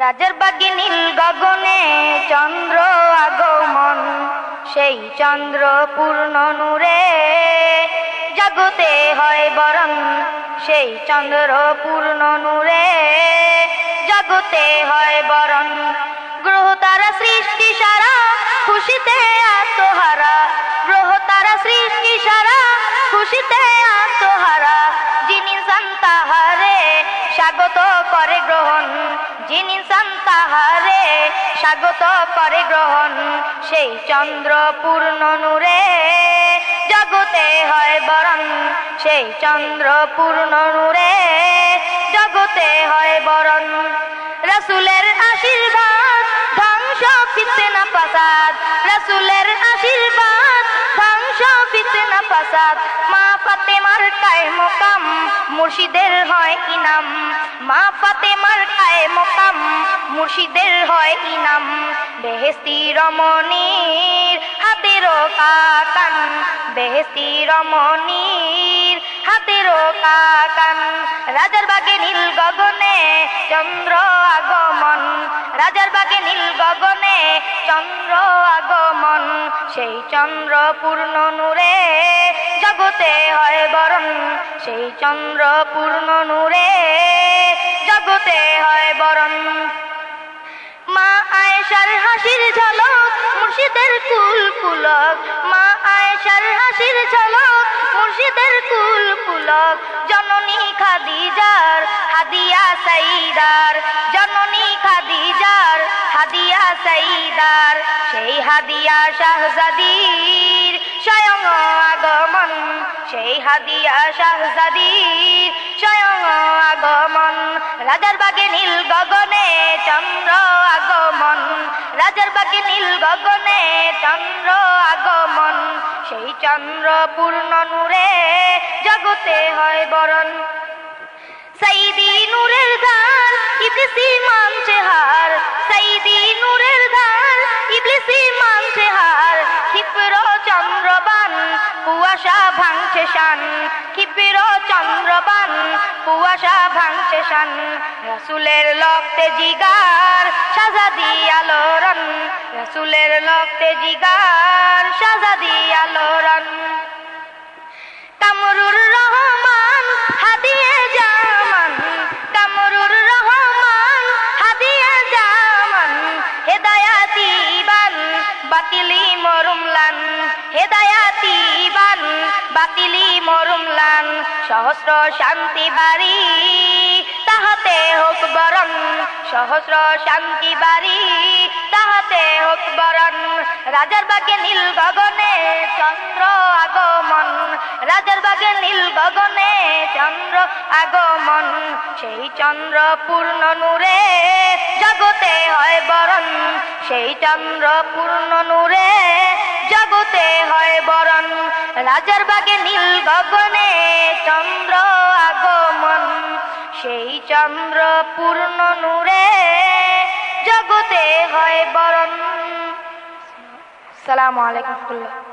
রাজার বাগে নীল গগনে চন্দ্র আগমন, সেই চন্দ্র পূর্ণ নূরে জগতে হয় বরণ, সেই চন্দ্র পূর্ণ নূরে জগতে হয় বরণ। গ্রহ তারা সৃষ্টি সারা খুশিতে আত্মহারা, গ্রহ তারা সৃষ্টি সারা খুশিতে আত্মহারা। যিনি ইনসান তাহারে স্বাগত করে গ্রহণ, যিনি ইনসান তাহারে স্বাগত করে গ্রহণ, সেই চন্দ্র পূর্ণ নূরে জগতে হয় বরণ, সেই চন্দ্র পূর্ণ নূরে জগতে হয় বরণ। রাসূলের আশীর্বাদ ধ্বংস ফিতনা ফাসাদ, রাসূলের আশীর্বাদ ধ্বংস ফিতনা ফাসাদ। মা ফাতেমার কায়ে মোকাম মুর্শিদের হয় ইনাম, মা ফাতেমার কায়ে মোকাম মুর্শিদের হয় ইনাম। বেহেশতি রমণীর হাতেরও কাকান, বেহেশতি রমণীর হাতেরও কাকান। রাজার বাগে নীল গগনে চন্দ্র আগমন, রাজার বাগে নীল গগনে চন্দ্র আগমন, সেই চন্দ্র পূর্ণ নূরে জগতে হয় বরণ, সেই চন্দ্র পূর্ণ নূরে জগতে হয় বরণ। মা আয়েশার হাসির ঝলক মুর্শিদের কুল পুলক, মা আয়েশার হাসির ঝলক মুর্শিদের কুল পুলক। জননী খাদিজার হাদিয়া সাইদার, জননী খাদিজার হাদিয়া সাইদার, সেই হাদিয়া শাহজাদীর স্বয়ং আগমন, সেই হাদিয়া শাহজাদীর স্বয়ং আগমন। রাজার বাগে নীল গগনে চন্দ্র আগমন, রাজার বাগে নীল গগনে চন্দ্র আগমন, সেই চন্দ্র পূর্ণ নূরে জগতে হয় বরণ। সাইদি নূরের ধার ইবলিসি মানছে হার, সাইদি নূরের ধার ইবলিসি মানছে হার। ক্ষিপ্র চন্দ্রবান কুয়াশা ভাঙছে শান, ক্ষিপ্র চন্দ্রবান কুয়াশা ভাঙছে শান। রাসূলের লক্তে জিগার শাহজাদি আলোড়ন, রাসূলের লক্তে জিগার শাহজাদি আলোড়ন। কামরুর রহমান হাদিয়ে জামান, কামরুর রহমান হাদিয়ে জামান। হেদায়াতি বান বাতিলি মরুমলান, হেদায়াতি বান বাতিলি মরুমলান। সহস্র শান্তি বাড়ি তাহাতে হোক বরণ, সহস্র শান্তি বাড়ি তাহাতে হোক বরণ। রাজার বাগে নীল গগনে চন্দ্র আগমন, রাজার বাগে নীল গগনে চন্দ্র আগমন, সেই চন্দ্র পূর্ণ নূরে জগতে হয় বরণ, সেই চন্দ্র পূর্ণ নূরে জগতে হয় বরণ। রাজার বাগে নীল গগনে চন্দ্র আগমন, সেই চন্দ্র পূর্ণ নূরে জগতে হয় বরণ। আসসালামু আলাইকুম।